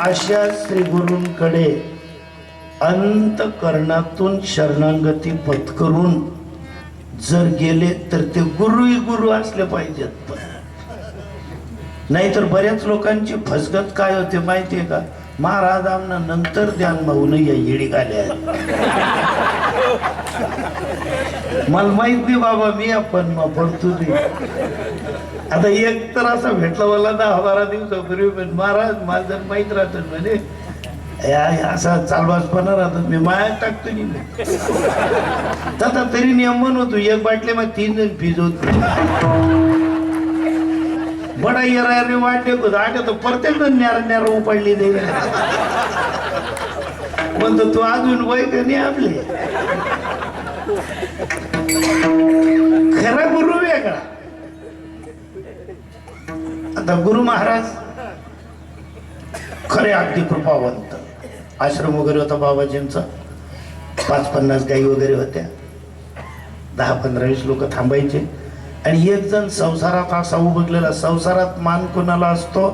अशा श्री गुरूंकडे अंतकरणातून शरणागती पत्करून जर गेले तर ते गुरुही गुरु असले पाहिजेत. नाहीतर बऱ्याच लोकांची फसगत काय होते माहितीये का? महाराज आमना नंतर ध्यान भाऊ या येडी गाल्या. मला माहित नाही बाबा, मी आपण पडतो नाही. आता एक तर असा भेटला मला 10-12 दिवसापूर्वी, पण महाराज मला जर माहित राहत म्हणे असा चालवासपणा राहतात, मी मायात टाकतो नाही. तसा तरी नियम म्हणतो, एक बाटले मग 3 जण भिजवतो. बडा येरा वाटले को आठ तो प्रत्येक जण न्यार उपाडली दे म्हणतो तू अजून वय का नाही आपले. खरा गुरु वेगळा. आता गुरु महाराज खरे अगदी कृपावंत. आश्रम वगैरे होता बाबाजींचा, 5-50 गाई वगैरे होत्या, 10-15-20 लोक थांबायचे. आणि एक जण संसारात असा उभगलेला. संसारात मान कोणाला असतो?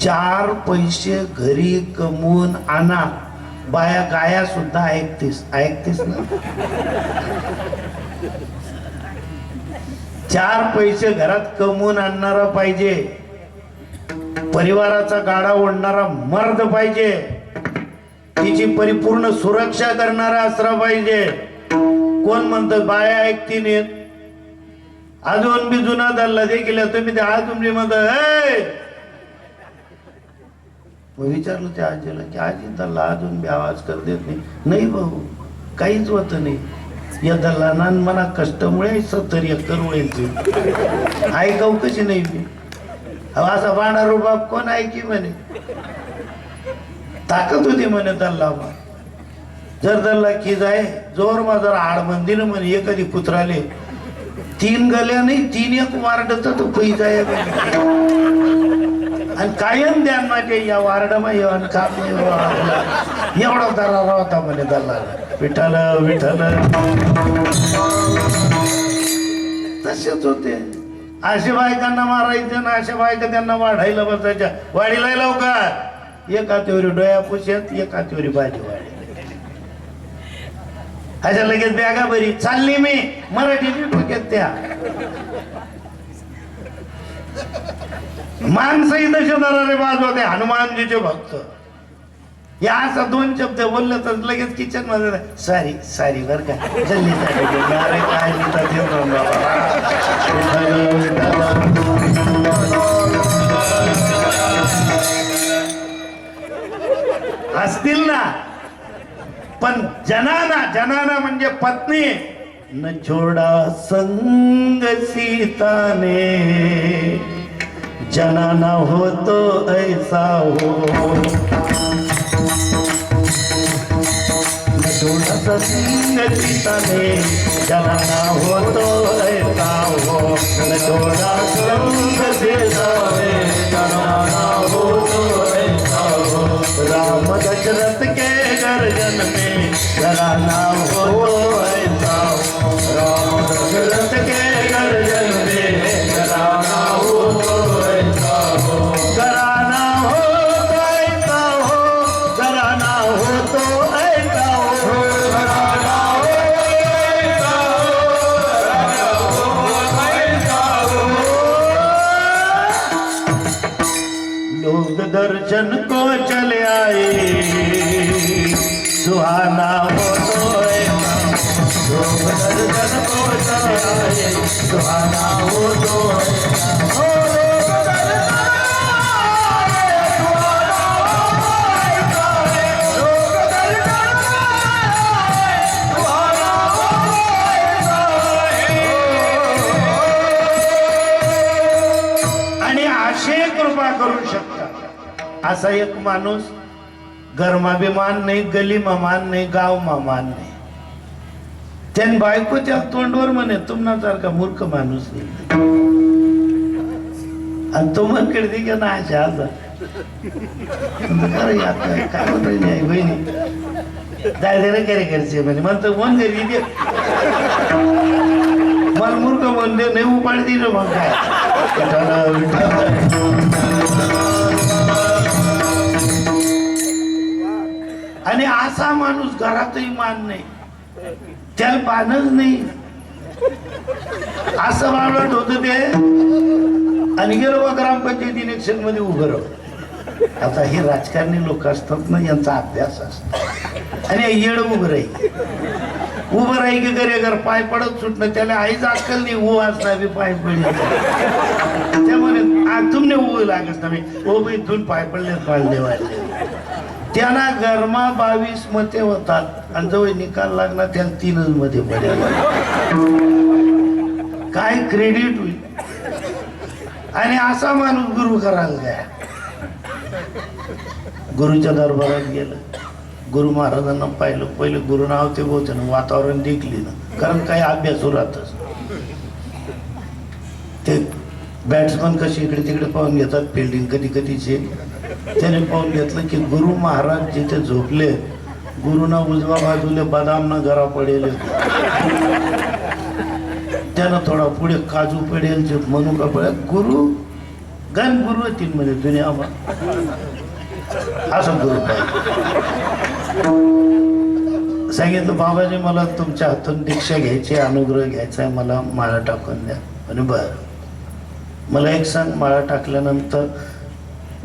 4 पैसे घरी कमवून आणा. बाया गाया सुद्धा ऐकतीस ना. 4 पैसे घरात कमवून आणणारा पाहिजे. परिवाराचा गाडा ओढणारा मर्द पाहिजे. तिची परिपूर्ण सुरक्षा करणारा असला पाहिजे. कोण म्हणतं बाया ऐकती नाहीत? अजून बी जुना दल्ला देखील तुम्ही ते आज तुमची म्हणत. विचारलं त्या आजीला की आजी दल्ला अजून बी आवाज कर देत नाही. भाऊ काहीच होत नाही. या दल्लाना मना कष्टमुळे 70 एकर व्हायचे. ऐकाव कशी नाही मी. असा बाणा रुबाब कोण ऐकी म्हणे. ताकद होती म्हणे दल्ला. जर दल्ला की जाय जोर मा जर आड मंदिर म्हणे एखादी कुत्राले 3 गल्या नाही 3 एक वार्ड तर तो पैसा आहे. आणि कायम ध्यान माझे या वार्डामा येऊन काम एवढा दरारा होता म्हणे दल्ला. विठ्ठल विठ्ठल तसेच होते. अशा बायकांना मारायचं ना, अशा बायका त्यांना वाढायला बसायच्या. वाढीला लवकर एका तेवरी डोया पुशात, एका तेवरी भाजी वाढी. अशा लगेच बॅगा बरी चालली मी मराठी डोक्यात त्या. माणसंही तसे दरारे बाज होते. हनुमानजीचे भक्त या असा 2 शब्द बोलले तर लगेच किचन मध्ये सारी बर का जल्ली काय असतील ना. पण जनाना म्हणजे पत्नी. न छोडा संग सीताने जनाना होतो ऐसा हो. न छोडा संग सीताने जनाना होतो ऐसा हो. न छोडा संग सीताने जनाना होतो ऐसा हो. राम दशरथ के गर्जन में जनाना होतो ऐसा हो. राम दशरथ के गर्जन में जनाना होतो ऐसा हो. कराना होतो ऐसा हो. कराना होतो ऐसा हो. कराना होतो ऐसा हो. लोग दर्शन को चले आए सुहाना हो ऐसा. लोग दर्शन को चले आए सुहाना हो ऐसा. आणि असे कृपा करू शकतात. असा एक माणूस घरमाभिमान नाही, गलीमा मान नाही, गावमा मान नाही. त्यान बायको त्या तोंडवर म्हणे तुमनासारखा मूर्ख माणूस नाही. आणि तो मन कडे की ना अशा आजा काय होत नाही बहिणी जायला करे घरचे म्हणे म्हणतो मन घरी दे मला मूर्ख म्हणले नाही उपाड दिलं मग काय. आणि असा माणूस घरातही मान नाही, त्याला पानच नाही, असं मावळत होत ते. आणि गेलो बा ग्रामपंचायत इलेक्शन मध्ये उभं राहू. आता हे राजकारणी लोक असतात ना, यांचा अभ्यास असतो. आणि येड उभं राही की घरी घर पाय पडत सुटणं, त्याला आईच अक्कल नाही, ऊ असता बी पाय पडले. त्यामुळे तुमने ऊ लागत नाही, ओ बाई धुन पाय पडले पाळले वाढले. त्यांना गरमा 22 मते होतात आणि जवळ निकाल लागला त्याला 3च मध्ये पडेल. काय क्रेडिट होईल. आणि असा माणूस गुरु करायला द्या. गुरुच्या दरबारात गेलं, गुरु महाराजांना पाहिलं. पहिले गुरु नाव ते बोलते ना, वातावरण देखली ना, कारण काही अभ्यास राहतच. ते बॅट्समन कशी इकडे तिकडे पाहून घेतात, फिल्डिंग कधी कधीचे. त्याने पाहून घेतलं की गुरु महाराज जिथे झोपले, गुरुना उजवा बाजूले बदाम ना घरा पडेल. त्यानं थोडा पुढे काजू पडेल, म्हणू का पडेल. गुरु गण गुरु तीन मध्ये दुनिया असं गुरु पाहिजे. सांगितलं बाबाजी मला तुमच्या हातून दीक्षा घ्यायची, अनुग्रह घ्यायचा आहे, मला माळा टाकून द्या. आणि बरं मला एक सांग, माळा टाकल्यानंतर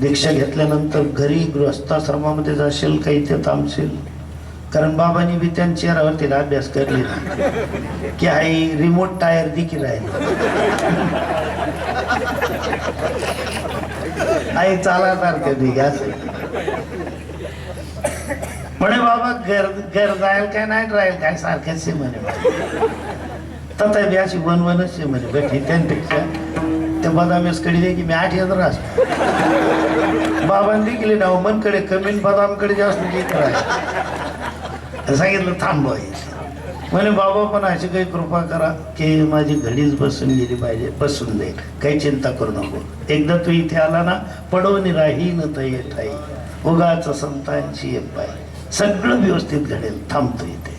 दीक्षा घेतल्यानंतर घरी गृहस्थाश्रमामध्ये जाशील काही ते थांबशील? कारण बाबांनी बी त्यांच्या चेहऱ्यावरती अभ्यास करले की आई रिमोट टायर दिकी राहील, आई चाला सारखं दिघ असेल. म्हणे बाबा घर घर जायला काय नाही राहील काय सारख्याच म्हणे. तथा बी अशी वनवनच म्हणे भेटली. त्यांपेक्षा ते बदामेसकडे दे की मी 8,000 असतो. बाबांनी दिली ना मनकडे कमी, बदामकडे जास्त देत राहील. सांगितलं थांबवायचं. म्हणे बाबा पण अशी काही कृपा करा की माझी घडीच बसून गेली पाहिजे. बसून जाईल, काही चिंता करू नको. एकदा तू इथे आला ना, पडवून राही न तय ठाई, उगाच संतांची एक पाय, सगळं व्यवस्थित घडेल. थांबतो इथे.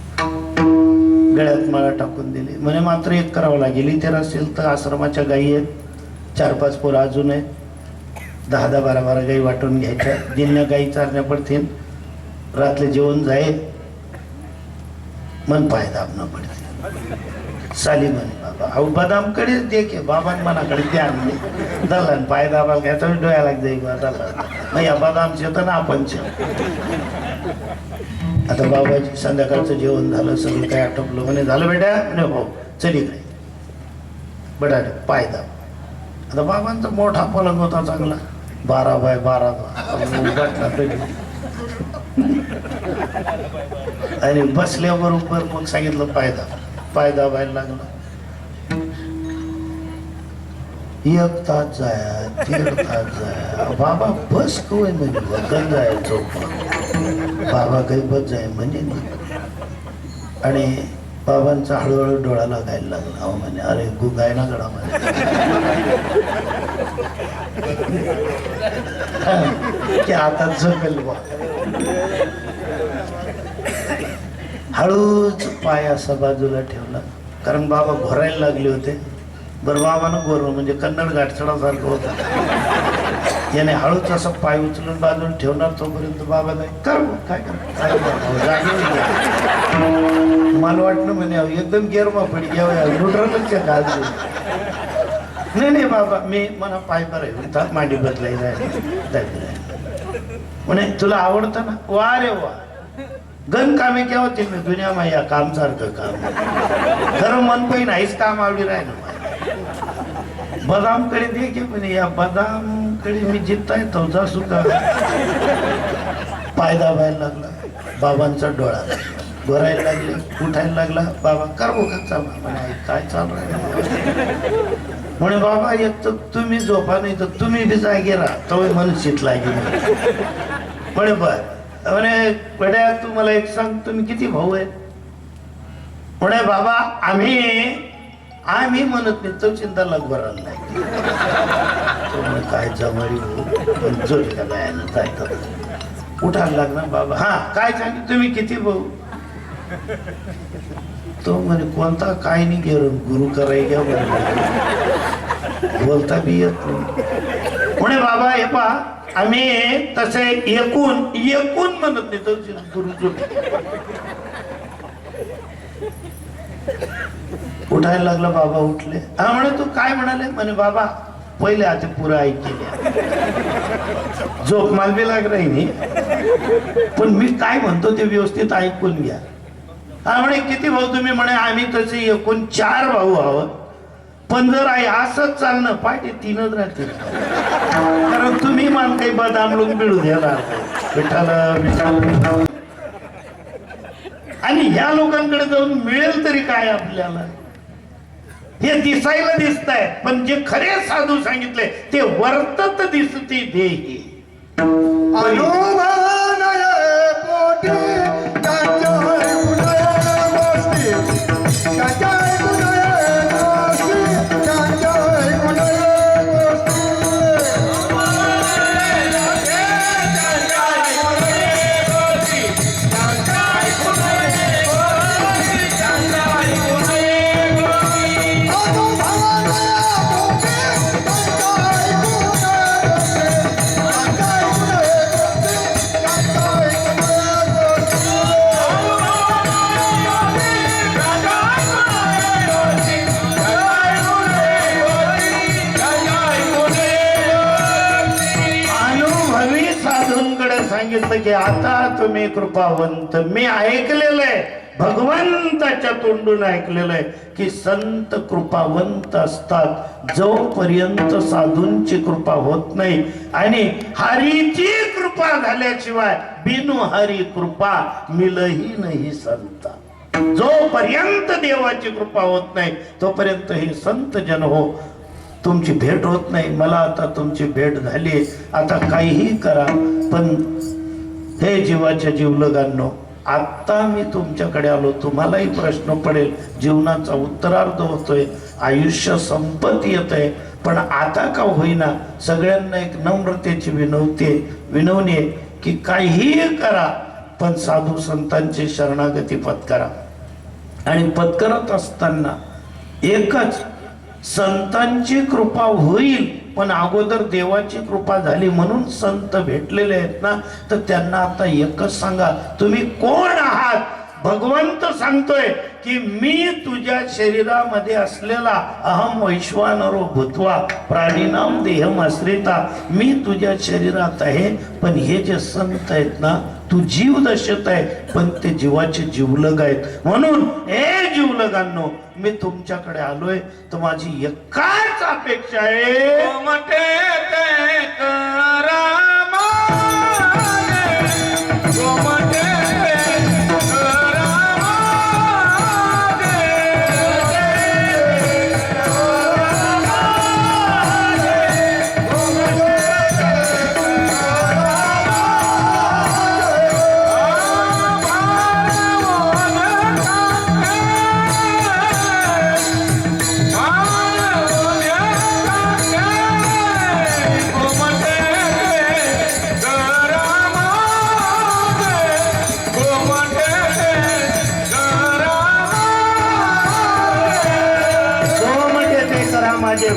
गळ्यात माळा टाकून दिली. म्हणे मात्र एक करावं लागेल, इथे असेल तर आश्रमाच्या गायी आहेत, 4-5 पोरं अजून आहेत, 10-10, 12-12 गाई वाटून घ्यायच्या. दिन्या गाई चारण्या पडतील, रात्री जेवण जाईल, मन पाय दाबणं पडते. साली म्हणे बाबा अहो बदामकडेच दे की, बाबां मनाकडे द्या नाही. दल्ला पाय दाबाला घ्यायचा डोळ्याला जाईल दल्ला या बदामचे तर ना आपण. आता बाबाजी संध्याकाळचं जेवण झालं, सगळं काय आटोपलं. म्हणे झालं बेटा? म्हणे भाऊ चल इकडे. बटाटे पाय दाब. आता बाबांचा मोठा पलंग होता चांगला, 12x12 आणि बसल्याबरोबर मग सांगितलं पाय दाब. पाय दाबायला लागला. 1 तास जाया, 1.5 तास जाया. बाबा बस कोय म्हणजे बघत जायचो. बाबा काही बस जाय म्हणजे. आणि बाबांचा हळूहळू डोळा लागायला लागला. अहो म्हणे अरे गुगाय ना गडा म्हणे की आता झोपेल बा. हळूच पाय असा बाजूला ठेवला, कारण बाबा घोरायला लागले होते. बरं बाबानं घोरलं म्हणजे कन्नड गाठचडासारखं होतं. याने हळूच असं पाय उचलून बाजून ठेवणार. तोपर्यंत बाबा नाही कर काय कर. मला वाटलं म्हणे एकदम गेरमा पडी न्यूट्रलच घाल. नाही बाबा मी म्हणा पाय बरं मांडी बदलायला म्हणे तुला आवडतं ना? वा रे वा, गण कामे केव्हा होतील मी दुनिया माया काम सारखं काम. खरं मन पण नाहीच काम आवडी राहिलं. बदामकडे दे की म्हणे या बदामकडे मी जितता येतो जा सुद्धा. पाय दाबायला लागला. बाबांचा डोळा गोरायला लागले, उठायला लागला. बाबा कर का म्हणे काय चालू आहे म्हणे. बाबा एक तर तुम्ही झोपा नाही तर तुम्ही बी जागे राहा, तो मनशीत लागेल म्हणे. बर म्हणे बड्या तू मला एक सांग, तुम्ही किती भाऊ आहेत? म्हणे बाबा आम्ही म्हणत नाही, तो चिंता लगभराला नाही. काय जमारी पण जोडी का उठायला लागला. बाबा हा काय सांग तुम्ही किती भाऊ? तो म्हणे कोणता काय नाही गेलो गुरु कराय घ्या बोलता बी येत नाही. म्हणे बाबा हे पहा आम्ही तसे एकूण एकूण म्हणत नाही तर उठायला लागला. बाबा उठले. हा म्हणे तू काय म्हणाले? म्हणे बाबा पहिले आता पुरा ऐकले झोप मालवी लाग नाही पण मी काय म्हणतो ते व्यवस्थित ऐकून घ्या. हा म्हणे किती भाऊ तुम्ही? म्हणे आम्ही तसे एकूण 4 भाऊ आहोत पण जर आहे असंच चालणं पाहिजे 3च राहतील कारण तुम्ही मान काही बदाम लोक मिळू द्याला विठाला आणि ह्या लोकांकडे जाऊन मिळेल तरी काय आपल्याला? हे दिसायला दिसत आहे पण जे खरे साधू सांगितले ते वर्तत दिसती देही. सांगितलं की आता तुम्ही कृपावंत. मी ऐकलेलं आहे भगवंताच्या तोंडून ऐकलेलं आहे की संत कृपावंत असतात जोपर्यंत साधूंची कृपा होत नाही आणि हरीची कृपा झाल्याशिवाय बिनु हरी कृपा मिलही नाही संत. जोपर्यंत देवाची कृपा होत नाही तोपर्यंत हे संत जन हो तुमची भेट होत नाही. मला आता तुमची भेट झाली. आता काहीही करा पण हे जीवाच्या जीवलगांनो आता मी तुमच्याकडे आलो. तुम्हालाही प्रश्न पडेल. जीवनाचा उत्तरार्ध होतोय. आयुष्य संपत येत आहे पण आता का होईना सगळ्यांना एक नम्रतेची विनवणी आहे की काहीही करा पण साधू संतांची शरणागती पत्करा. आणि पत्करत असताना एकच संतांची कृपा होईल पण अगोदर देवाची कृपा झाली म्हणून संत भेटलेले आहेत ना तर त्यांना आता एकच सांगा तुम्ही कोण आहात? भगवंत सांगतोय की मी तुझ्या शरीरामध्ये असलेला अहम वैश्वानरो भूत्वा प्राणीनाम देहम आश्रिता मी तुझ्या शरीरात आहे. पण हे जे संत आहेत ना तू जीव दशेत आहे पण ते जीवाचे जीवलग आहेत. म्हणून हे जीवलगांनो मी तुमच्याकडे आलोय तर माझी एकाच अपेक्षा आहे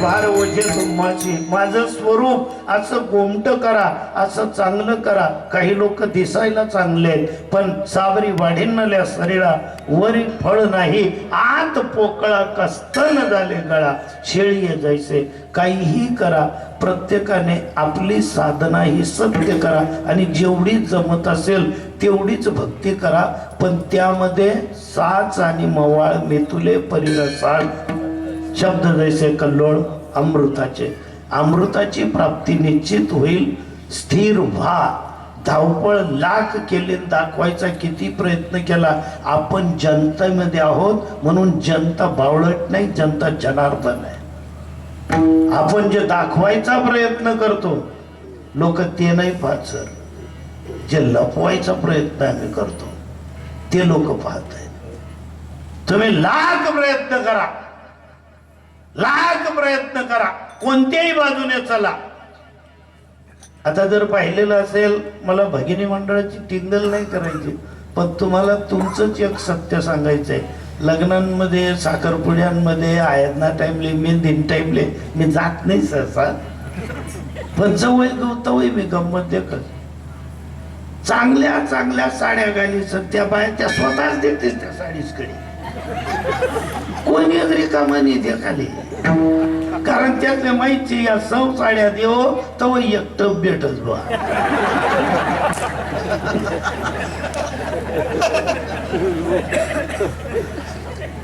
भार ओझे तुम्हाची. माझं स्वरूप असं गोमट करा असं चांगलं करा. काही लोक दिसायला चांगले आहेत पण सावरी वाढीनल्या शरीरा वरी फळ नाही आत पोकळा कस्तन झाले गळा शेळी जैसे. काहीही करा प्रत्येकाने आपली साधना ही सत्य करा आणि जेवढी जमत असेल तेवढीच भक्ती करा पण त्यामध्ये साच आणि मवाळ मेतुले परिरसाळ शब्द जैसे कल्लोळ अमृताचे. अमृताची प्राप्ती निश्चित होईल. स्थिर व्हा. धावपळ लाख केले दाखवायचा किती प्रयत्न केला आपण जनतेमध्ये आहोत म्हणून जनता बावळट नाही जनता जनार्दन आहे. आपण जे दाखवायचा प्रयत्न करतो लोक ते नाही पाहत सर. जे लपवायचा प्रयत्न आम्ही करतो ते लोक पाहत आहेत. तुम्ही लाख प्रयत्न करा लाख प्रयत्न करा कोणत्याही बाजूने चला. आता जर पाहिलेलं असेल मला भगिनी मंडळाची टिंगल नाही करायची पण तुम्हाला तुमचंच एक सत्य सांगायचंय. लग्नांमध्ये साखरपुड्यांमध्ये आयदना टाइमले मेहंदी टाइमले मी जात नाही सहसा पण जवळ गवतवय मी गंमत देखत चांगल्या चांगल्या साड्या घाली त्या बाया त्या स्वतःच देतेस त्या साडीसकडे कोणी रिकामानी देखाली कारण त्यातल्या माहिती या सौ साड्या देव तव एक टप भेटच बा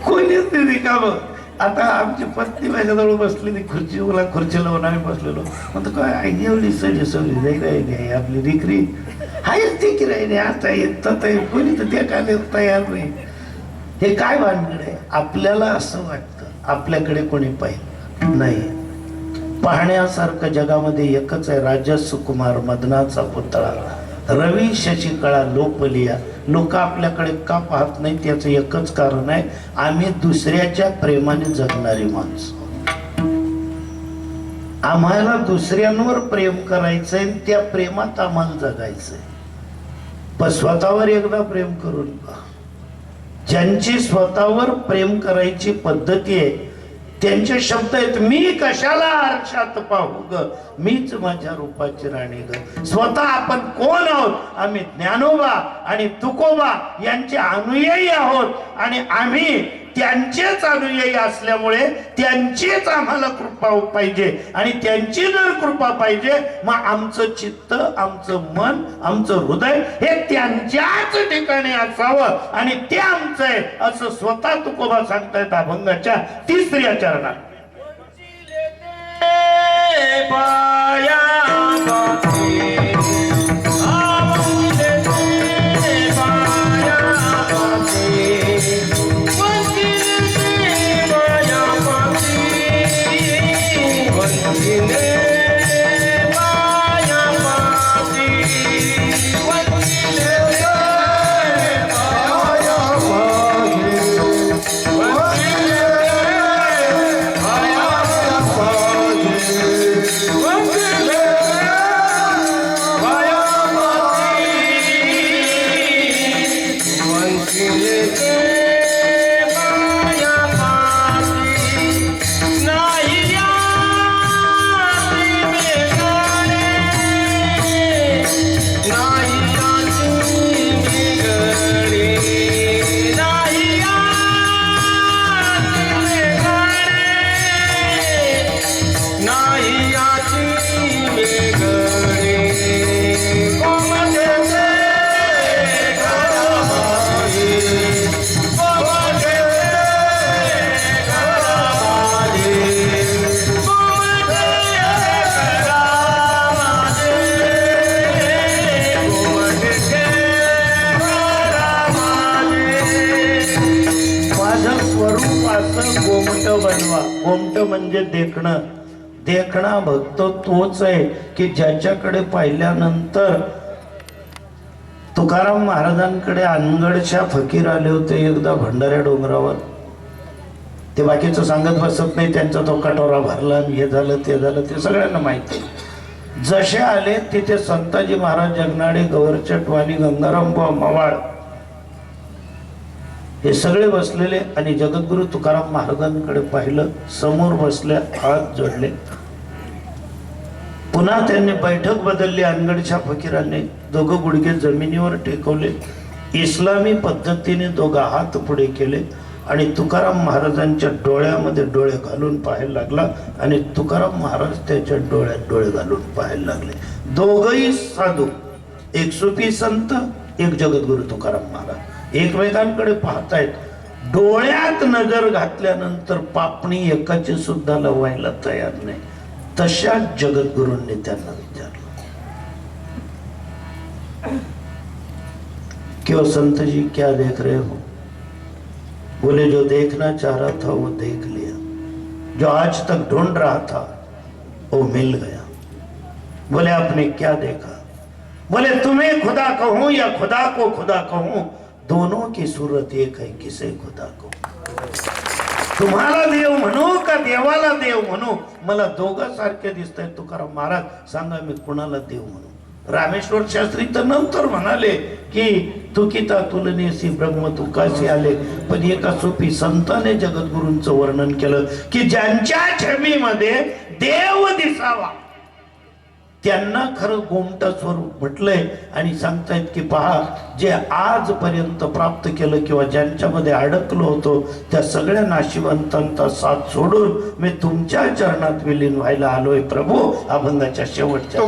कोणीच नाही रिकाम. आता आमची पत्नी माझ्याजवळ बसलेली खुर्ची लावून आम्ही बसलेलो म्हणतो काय एवढी सजी सवली नाही आपली रिकरी हायच ती की राहिली आता येत कोणी तर त्या काले तयार नाही. हे काय भानगड आहे. आपल्याला असं वाटतं आपल्याकडे कोणी पाहिजे नाही. पाहण्यासारखं जगामध्ये एकच आहे राजा सुकुमार मदनाचा पुतळा रवी शशिकळा लोकलिया. लोक आपल्याकडे का पाहत नाही त्याचं एकच कारण आहे आम्ही दुसऱ्याच्या प्रेमाने जगणारी माणसं. आम्हाला दुसऱ्यांवर प्रेम करायचंय त्या प्रेमात आम्हाला जगायचंय. पण स्वतःवर एकदा प्रेम करून पहा. ज्यांची स्वतःवर प्रेम करायची पद्धती आहे त्यांचे शब्द आहेत मी कशाला आरशात पाहू ग मीच माझ्या रूपाची राणी ग. स्वतः आपण कोण आहोत आम्ही ज्ञानोबा आणि तुकोबा यांचे अनुयायी आहोत आणि आम्ही त्यांचेच अनुयायी असल्यामुळे त्यांचीच आम्हाला कृपा पाहिजे आणि त्यांची जर कृपा पाहिजे मग आमचं चित्त आमचं मन आमचं हृदय हे त्यांच्याच ठिकाणी असावं आणि ते आमचं आहे असं स्वतः तुकोबा सांगतायत अभंगाच्या 3ऱ्या चरणात. गोमट म्हणजे देखणं. देखणा भक्त तोच आहे की ज्याच्याकडे पाहिल्यानंतर तुकाराम महाराजांकडे अनगडच्या फकीर आले होते एकदा भंडाऱ्या डोंगरावर. ते बाकीचं सांगत बसत नाही त्यांचा तो कटोरा भरला हे झालं ते झालं ते सगळ्यांना माहिती. जसे आले तिथे संताजी महाराज जगनाडे गवरचटवाणी गंगाराम मवाळ हे सगळे बसलेले आणि जगद्गुरु तुकाराम महाराजांकडे पाहिलं. समोर बसले हात जोडले. पुन्हा त्यांनी बैठक बदलली. अनगडच्या फकीरांनी दोघं गुडघे जमिनीवर टेकवले. इस्लामी पद्धतीने दोघं हात पुढे केले आणि तुकाराम महाराजांच्या डोळ्यामध्ये डोळे घालून पाहायला लागला आणि तुकाराम महाराज त्याच्या डोळ्यात डोळे घालून पाहायला लागले. दोघही साधू एक सुफी संत एक जगद्गुरु तुकाराम महाराज एकमेकांकडे पाहतायत. डोळ्यात नजर घातल्यानंतर पापणी एकाची सुद्धा लवायला तयार नाही. तशाच जगद्गुरूंनी त्यांना विचारलं क्यों संत जी क्या देख रहे हो. बोले जो देखना चाह रहा था वो देख लिया, जो आज तक ढूंढ रहा था वो मिल गया. बोले आपने क्या देखा. बोले तुम्हें खुदा कहूं या खुदा को खुदा कहूं दोनों की सूरत एक है किसे खुदा को. तुम्हाला देव म्हणू का देवाला देव म्हणू मला दोघं सारखे दिसतंय. तुकाराम महाराज सांगा मी कुणाला देव म्हणू. रामेश्वर शास्त्री तर नंतर म्हणाले की तुकिता तुलनेसी ब्रह्म तुकाशी आले. पण एका सोपी संताने जगद्गुरूंचं वर्णन केलं की ज्यांच्या छबीमध्ये देव दिसावा त्यांना खरं गोमटा स्वरूप म्हटलंय आणि सांगतायत की पहा, जे आजपर्यंत प्राप्त केलं किंवा ज्यांच्यामध्ये अडकलो होतो त्या सगळ्या नाशिवंतांचा साथ सोडून मी तुमच्या चरणात विलीन व्हायला आलोय प्रभू. अभंगाच्या शेवटच्या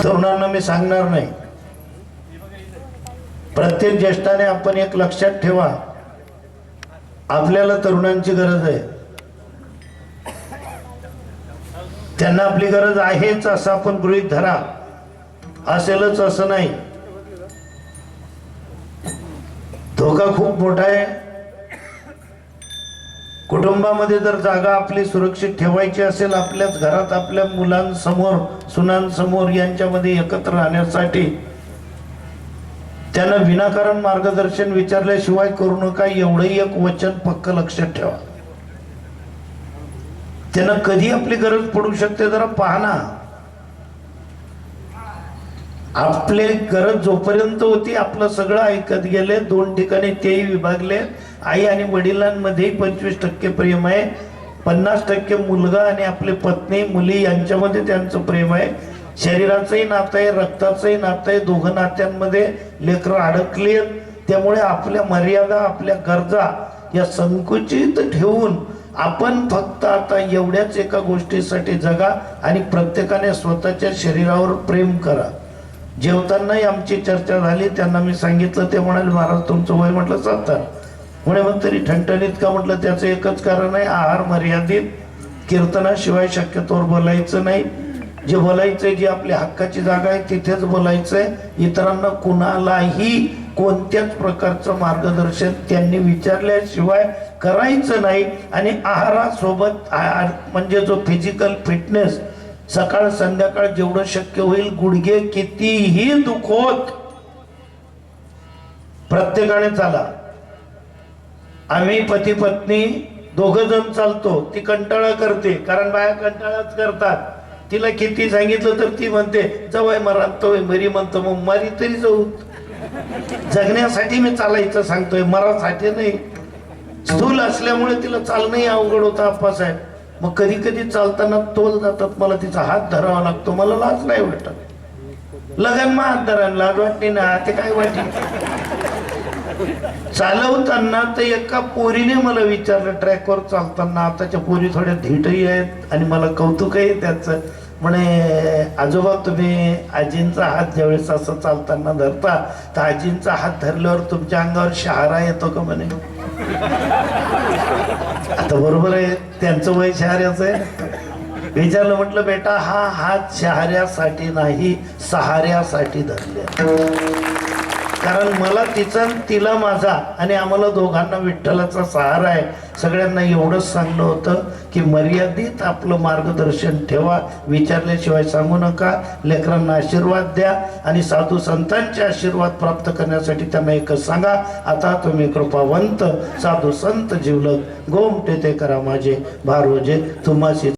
तरुणांना मी सांगणार नाही. प्रत्येक ज्येष्ठाने आपण एक लक्षात ठेवा, आपल्याला तरुणांची गरज आहे. त्यांना आपली गरज आहेच असं आपण गृहीत धरा, असेलच असं नाही. धोका खूप मोठा आहे. कुटुंबामध्ये जर जागा आपली सुरक्षित ठेवायची असेल, आपल्याच घरात आपल्या मुलांसमोर सुनांसमोर यांच्यामध्ये एकत्र राहण्यासाठी त्यांना विनाकारण मार्गदर्शन विचारल्याशिवाय करू नका. एवढंही एक वचन पक्क लक्षात ठेवा. त्यांना कधी आपली गरज पडू शकते जरा पहा ना. आपले गरज जोपर्यंत होती आपलं सगळं ऐकत गेले. 2 ठिकाणी तेही विभागले. आई आणि वडिलांमध्ये 25% प्रेम आहे, 50% मुलगा आणि आपले पत्नी मुली यांच्यामध्ये त्यांचं प्रेम आहे. शरीराचंही नातं आहे, रक्ताचंही नातं आहे. दोघं नात्यांमध्ये लेकरं अडकली. त्यामुळे आपल्या मर्यादा आपल्या गरजा या संकुचित ठेवून आपण फक्त आता एवढ्याच एका गोष्टीसाठी जगा आणि प्रत्येकाने स्वतःच्या शरीरावर प्रेम करा. जेवतानाही आमची चर्चा झाली. त्यांना मी सांगितलं, ते म्हणाले महाराज तुमचं वय म्हटलं 70. म्हणे मग तरी ठणठणीत का म्हटलं, त्याचं एकच कारण आहे, आहार मर्यादित. कीर्तनाशिवाय शक्यतोवर बोलायचं नाही. जे बोलायचंय, जी आपली हक्काची जागा आहे तिथेच बोलायचंय. इतरांना कुणालाही कोणत्याच प्रकारचं मार्गदर्शन त्यांनी विचारल्याशिवाय करायचं नाही. आणि आहारासोबत म्हणजे जो फिजिकल फिटनेस, सकाळ संध्याकाळ जेवढं शक्य होईल, गुडघे कितीही दुखोत प्रत्येकाने चाला. आम्ही पती पत्नी दोघं जण चालतो. ती कंटाळा करते, कारण बाया कंटाळाच करतात. तिला किती सांगितलं तर ती म्हणते जवळ मरातो मरी म्हणतो. मग मरी तरी जाऊ. जगण्यासाठी मी चालायचं सांगतोय, मरासाठी नाही. स्थूल असल्यामुळे तिला चालणंही अवघड होतं आप्पासाहेब. मग कधी कधी चालताना तोल जातात. मला तिचा हात धरावा लागतो. मला लाज नाही वाटत. लगन मग हात धरा, लाज वाटते ना, ते काय वाटते. चालवताना तर एका पोरीने मला विचारलं, ट्रॅकवर चालताना, आताच्या पोरी थोड्या धीटही आहेत आणि मला कौतुक आहे त्याचं. म्हणे आजोबा तुम्ही आजींचा हात ज्यावेळेस असं चालताना धरता तर आजींचा हात धरल्यावर तुमच्या अंगावर शहारा येतो का म्हणे. आता बरोबर आहे, त्यांचं वय शहाऱ्याचं आहे. विचारलं, म्हटलं बेटा हा हात शहाऱ्यासाठी नाही, सहाऱ्यासाठी धरले. कारण मला तिचा तिला माझा आणि आम्हाला दोघांना विठ्ठलाचा सहारा आहे. सगळ्यांना एवढंच सांगणं होतं की मर्यादित आपलं मार्गदर्शन ठेवा, विचारल्याशिवाय सांगू नका, लेकरांना आशीर्वाद द्या आणि साधू संतांचे आशीर्वाद प्राप्त करण्यासाठी त्यांना एकच सांगा, आता तुम्ही कृपावंत साधू संत जीवलग गोमटे ते करा माझे भारोजे तुम्हाशी